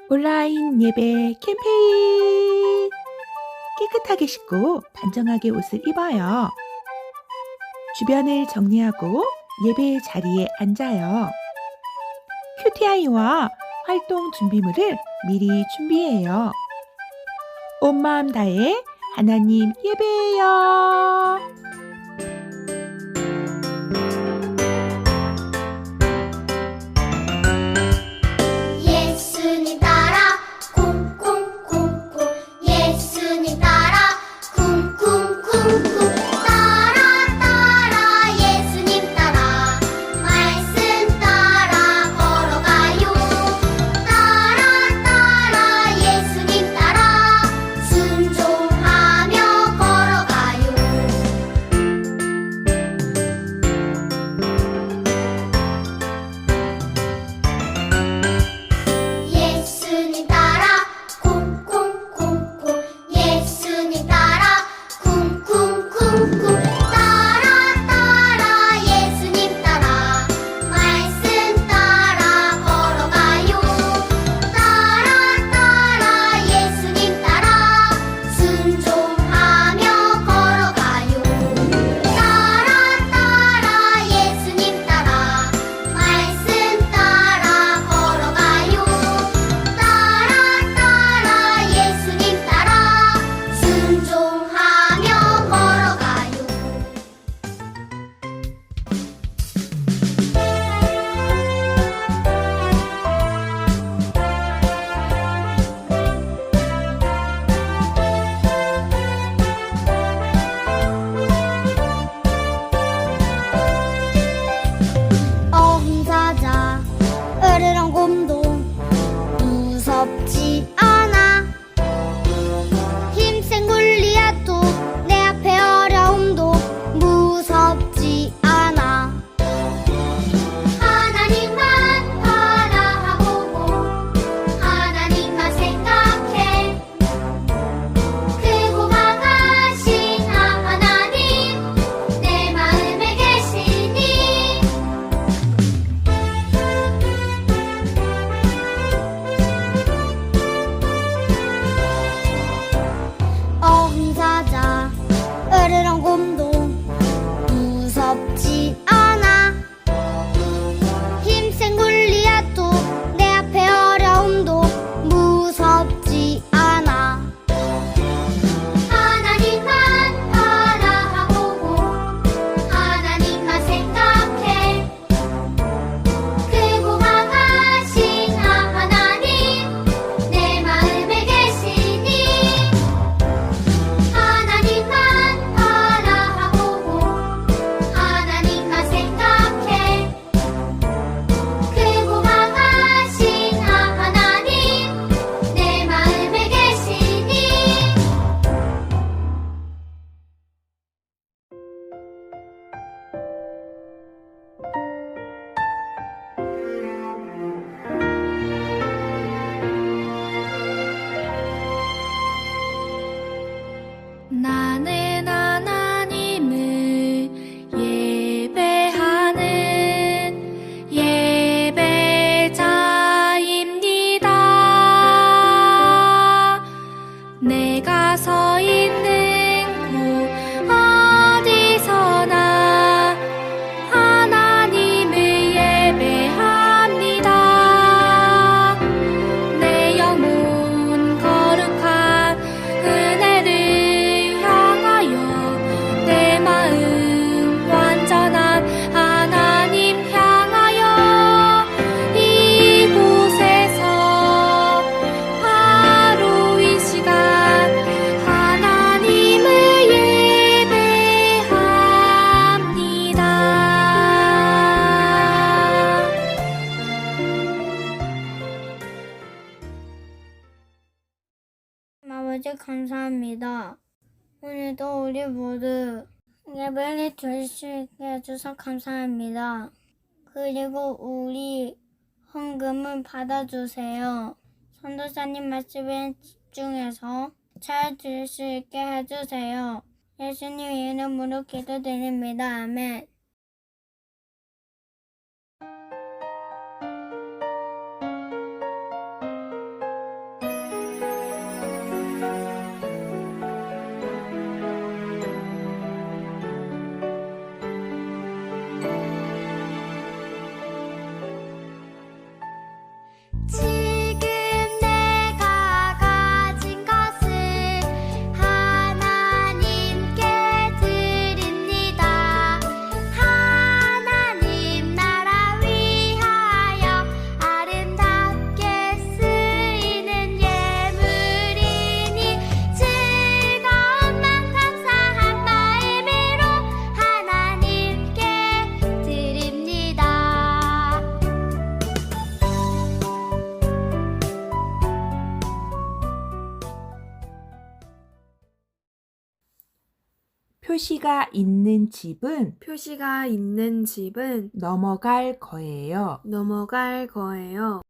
온라인 예배 캠페인! 깨끗하게 씻고 단정하게 옷을 입어요. 주변을 정리하고 예배 자리에 앉아요. 큐티아이와 활동 준비물을 미리 준비해요. 온 마음 다해 하나님 예배해요. 예수님 따라 콩콩콩콩 예수님 따라 쿵쿵쿵쿵 따라 따라 예수님 따라 말씀 따라 걸어가요 따라 따라 예수님 따라 순종하며 걸어가요 예수님 따라 콩콩콩콩 예수님 따라 쿵쿵쿵쿵 따라 따라 예수님 따라 말씀 따라 걸어가요 따라 따라 예수님 따라 순종하며 걸어가요 따라 따라 예수님 따라 말씀 따라 걸어가요 따라 따라 예수님 따라 순종하며 걸어가요 어흥사자 으르렁 곰도 무섭지 않아 힘센 골리앗도 내 앞에 어려움도 무섭지 않아 하나님만 바라보고 하나님만 생각해 크고 강하신 하나님 내 마음에 계시니 어흥사자 으르렁 곰도 무섭지 않아 힘센 골리앗도 내 앞에 어려움도 무섭지 않아 하나님만 바라보고 하나님만 생각해 크고 강하신 하나님 내 마음에 계시니 하나님만 바라보고 하나님만 생각해 크고 강하신 하나님 내 마음에 계시니 나는 하나님을 예배하는 예배자입니다. 내가 서 있는 곳 어디서나 하나님을 예배합니다. 내 영혼 거룩한 은혜를 향하여 내 마음 완전한 하나님 향하여 이곳에서 바로 이 시간 하나님을 예배합니다. 아버지 감사합니다. 오늘도 우리 모두 예배를 드릴 수 있게 해주셔서 감사합니다. 그리고 우리 헌금을 받아주세요. 선도사님 말씀에 집중해서 잘 들을 수 있게 해주세요. 예수님 이름으로 기도드립니다. 아멘. 표시가 있는 집은 표시가 있는 집은 넘어갈 거예요. 넘어갈 거예요.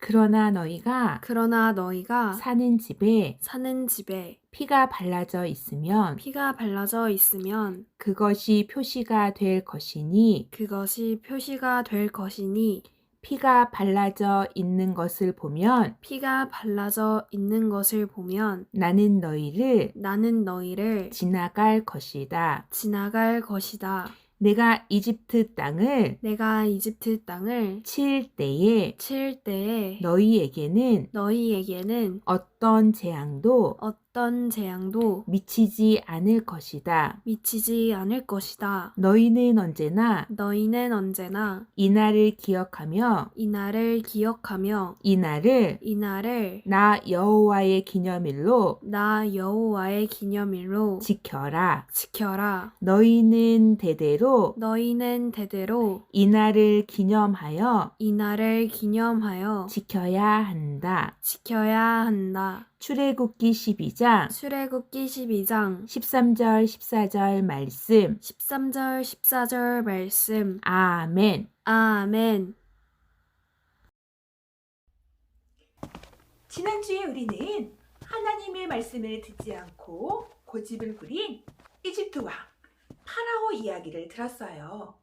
그러나 너희가 그러나 너희가 사는 집에 사는 집에 피가 발라져 있으면 피가 발라져 있으면 그것이 표시가 될 것이니 그것이 표시가 될 것이니 피가 발라져 있는 것을 보면 피가 발라져 있는 것을 보면 나는 너희를 나는 너희를 지나갈 것이다. 지나갈 것이다. 내가 이집트 땅을 내가 이집트 땅을 칠 때에 칠 때에 너희에게는 어떤 재앙도 어떤 재앙도 미치지 않을 것이다. 미치지 않을 것이다. 너희는 언제나 너희는 언제나 이날을 기억하며 이날을 기억하며 이날을 나 여호와의 기념일로 기념일로 지켜라. 너희는 대대로 이날을 기념하여 지켜야 한다. 출애굽기 12장 출애굽기 12장 13절 14절 말씀. 13절 14절 말씀. 아멘. 아멘. 지난주에 우리는 하나님의 말씀을 듣지 않고 고집을 부린 이집트 왕 파라오 이야기를 들었어요.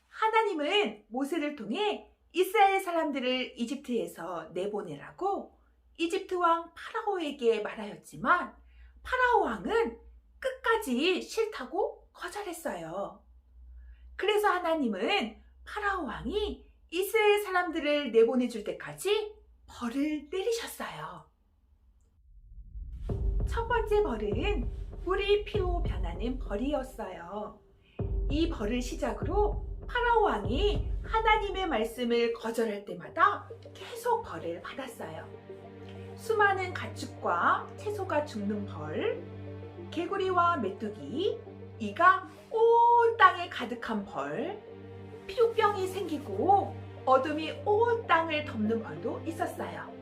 하나님은 모세를 통해 이스라엘 사람들을 이집트에서 내보내라고 이집트 왕 파라오에게 말하였지만 파라오 왕은 끝까지 싫다고 거절했어요. 그래서 하나님은 파라오 왕이 이스라엘 사람들을 내보내줄 때까지 벌을 내리셨어요. 첫 번째 벌은 물이 피로 변하는 벌이었어요. 이 벌을 시작으로 파라오 왕이 하나님의 말씀을 거절할 때마다 계속 벌을 받았어요. 수많은 가축과 채소가 죽는 벌, 개구리와 메뚜기, 이가 온 땅에 가득한 벌, 피부병이 생기고 어둠이 온 땅을 덮는 벌도 있었어요.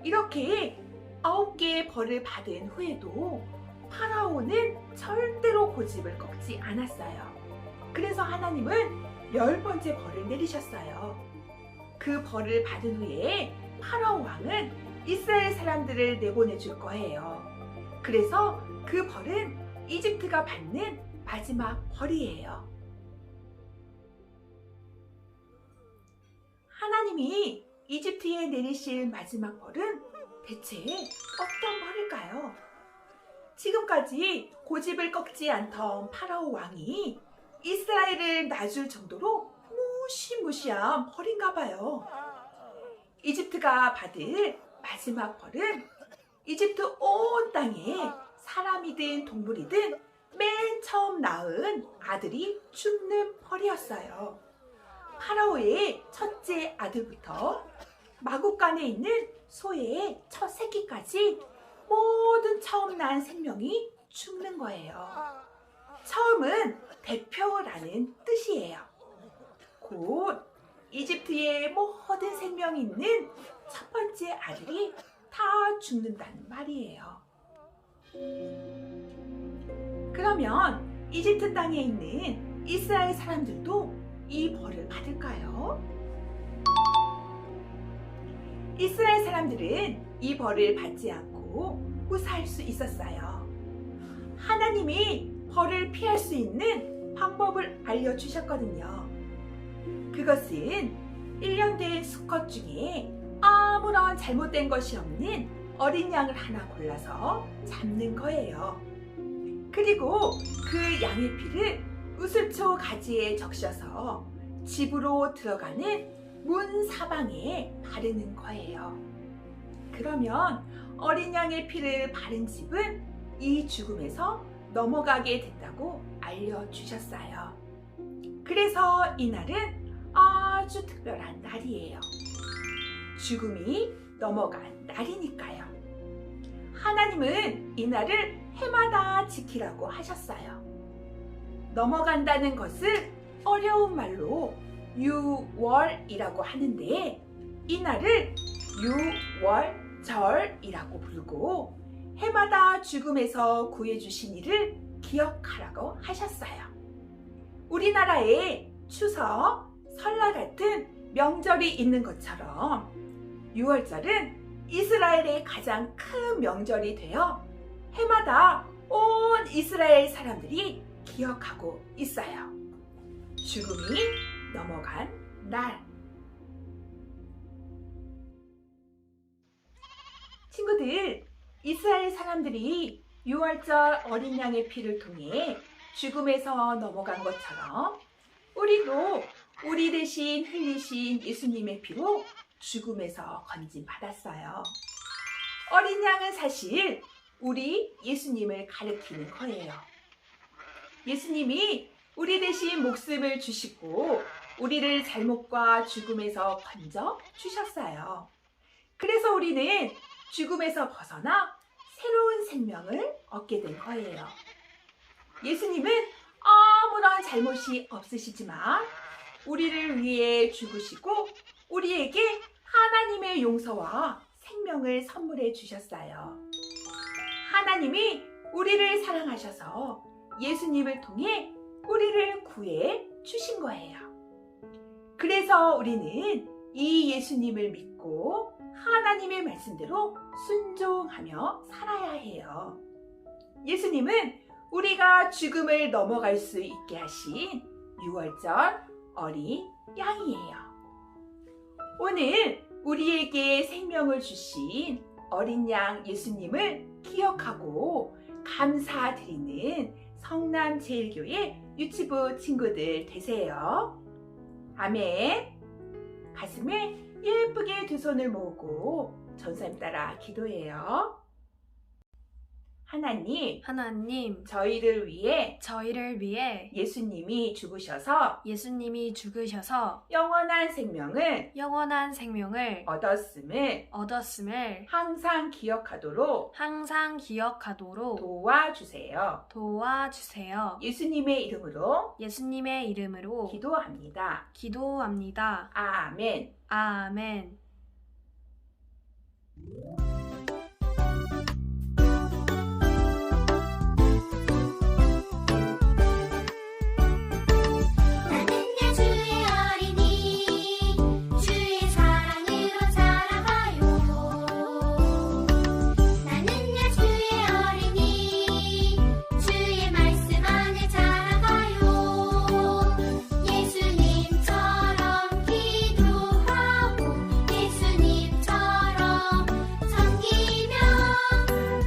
이렇게 9개의 벌을 받은 후에도 파라오는 절대로 고집을 꺾지 않았어요. 그래서 하나님은 10번째 벌을 내리셨어요. 그 벌을 받은 후에 파라오 왕은 이스라엘 사람들을 내보내줄 거예요. 그래서 그 벌은 이집트가 받는 마지막 벌이에요. 하나님이 이집트에 내리실 마지막 벌은 대체 어떤 벌일까요? 지금까지 고집을 꺾지 않던 파라오 왕이 이스라엘을 놔줄 정도로 무시무시한 벌인가 봐요. 이집트가 받을 마지막 벌은 이집트 온 땅에 사람이든 동물이든 맨 처음 낳은 아들이 죽는 벌이었어요. 파라오의 첫째 아들부터 마구간에 있는 소의 첫 새끼까지 모든 처음 낳은 생명이 죽는 거예요. 처음은 대표라는 뜻이에요. 곧 이집트의 모든 생명이 있는 첫 번째 아들이 다 죽는다는 말이에요. 그러면 이집트 땅에 있는 이스라엘 사람들도 이 벌을 받을까요? 이스라엘 사람들은 이 벌을 받지 않고 무사할 수 있었어요. 하나님이 벌을 피할 수 있는 방법을 알려주셨거든요. 그것은 1년 된 수컷 중에 아무런 잘못된 것이 없는 어린 양을 하나 골라서 잡는 거예요. 그리고 그 양의 피를 우슬초 가지에 적셔서 집으로 들어가는 문 사방에 바르는 거예요. 그러면 어린 양의 피를 바른 집은 이 죽음에서 넘어가게 된다고 알려주셨어요. 그래서 이날은 아주 특별한 날이에요. 죽음이 넘어간 날이니까요. 하나님은 이날을 해마다 지키라고 하셨어요. 넘어간다는 것을 어려운 말로 유월이라고 하는데 이날을 유월절이라고 부르고 해마다 죽음에서 구해주신 이를 기억하라고 하셨어요. 우리나라에 추석, 설날 같은 명절이 있는 것처럼 6월절은 이스라엘의 가장 큰 명절이 되어 해마다 온 이스라엘 사람들이 기억하고 있어요. 죽음이 넘어간 날. 친구들, 이스라엘 사람들이 6월절 어린 양의 피를 통해 죽음에서 넘어간 것처럼 우리도 우리 대신 흘리신 예수님의 피로 죽음에서 건진받았어요. 어린 양은 사실 우리 예수님을 가리키는 거예요. 예수님이 우리 대신 목숨을 주시고 우리를 잘못과 죽음에서 건져 주셨어요. 그래서 우리는 죽음에서 벗어나 새로운 생명을 얻게 된 거예요. 예수님은 아무런 잘못이 없으시지만 우리를 위해 죽으시고 우리에게 하나님의 용서와 생명을 선물해 주셨어요. 하나님이 우리를 사랑하셔서 예수님을 통해 우리를 구해 주신 거예요. 그래서 우리는 이 예수님을 믿고 하나님의 말씀대로 순종하며 살아야 해요. 예수님은 우리가 죽음을 넘어갈 수 있게 하신 6월절 어린 양이에요. 오늘 우리에게 생명을 주신 어린 양 예수님을 기억하고 감사드리는 성남제일교회 유치부 친구들 되세요. 아멘. 가슴에 예쁘게 두 손을 모으고 전사님 따라 기도해요. 하나님, 저희를 위해 예수님이 죽으셔서 영원한 생명을 얻었음을 항상 기억하도록 도와주세요. 예수님의 이름으로 기도합니다. 아멘. 나는야 주의 어린이 주의 사랑으로 살아가요. 나는야 주의 어린이 주의 말씀 안에 자라가요. 예수님처럼 기도하고 예수님처럼 섬기며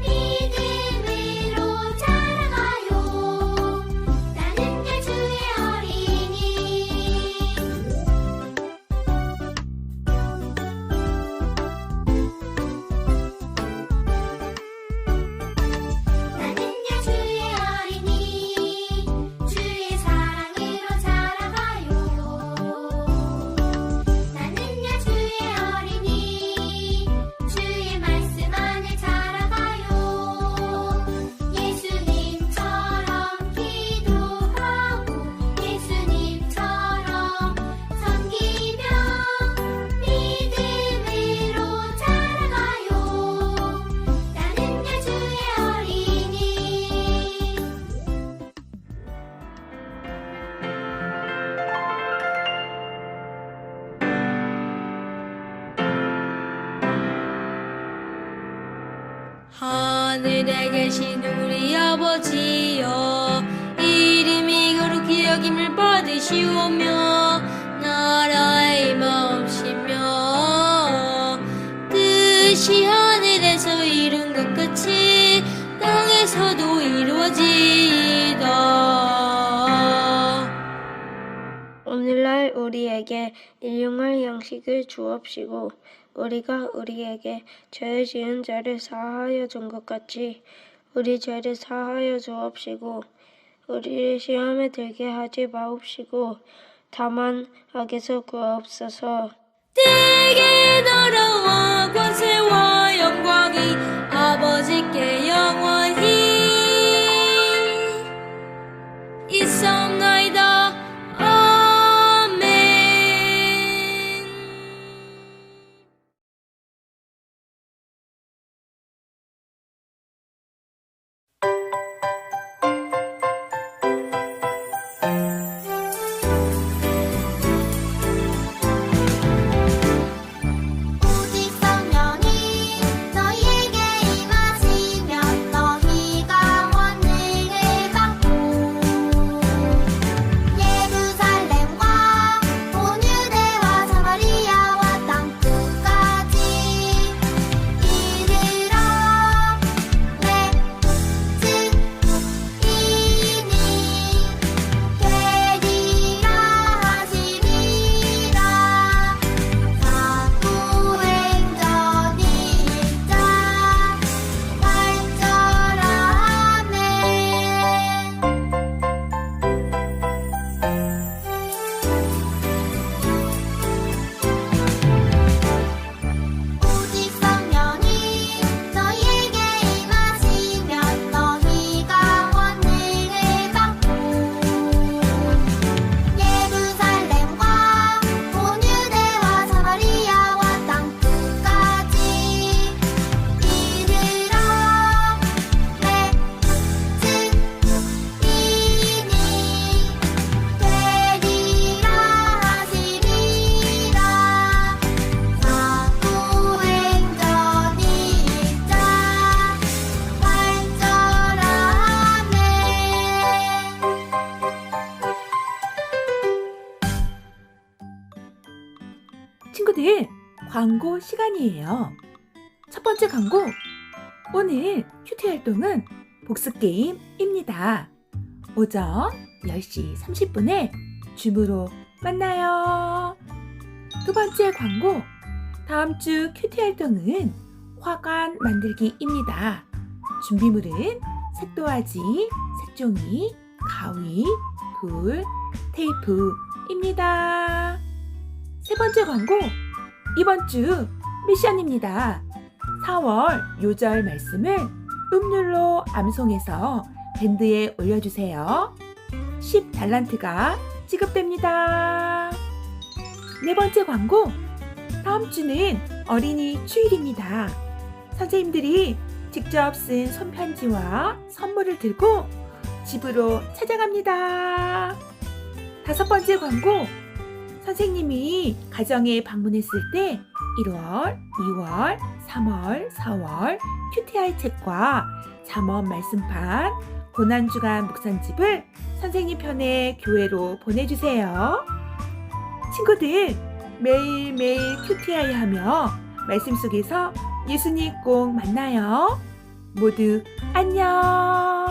믿음으로 자라가요. 나는야 주의 어린이 나는야 주의 어린이 주의 사랑으로 자라가요. 나는야 주의 어린이 주의 말씀 안에 자라가요. 예수님처럼 기도하고 예수님처럼 섬기며 믿음으로 자라가요. 나는야 주의 어린이 하늘에 계신 우리 아버지여 이름이 거룩히 여김을 받으시오며 나라의 마음이시며 뜻이 하늘에서 이룬 것 같이 땅에서도 이루어지이다. 오늘날 우리에게 일용할 양식을 주옵시고 우리가 우리에게 죄 지은 자를 사하여 준 것 같이 우리 죄를 사하여 주옵시고 우리를 시험에 들게 하지 마옵시고 다만 악에서 구하옵소서. 내게 나라와 권세와 영광이 아버지께 영원히 있사옵나이다. 친구들, 광고 시간이에요. 첫 번째 광고. 오늘 큐티 활동은 복습 게임입니다. 오전 10시 30분에 줌으로 만나요. 두 번째 광고. 다음 주 큐티 활동은 화관 만들기입니다. 준비물은 색도화지, 색종이, 가위, 붓, 테이프입니다. 세 번째 광고. 이번 주 미션입니다. 4월 요절 말씀을 음률로 암송해서 밴드에 올려주세요. 10달란트가 지급됩니다. 네 번째 광고. 다음 주는 어린이 주일입니다. 선생님들이 직접 쓴 손편지와 선물을 들고 집으로 찾아갑니다. 다섯 번째 광고. 선생님이 가정에 방문했을 때 1월, 2월, 3월, 4월 큐티아이 책과 잠언 말씀판, 고난주간 묵상집을 선생님 편에 교회로 보내주세요. 친구들, 매일매일 큐티아이 하며 말씀 속에서 예수님 꼭 만나요. 모두 안녕.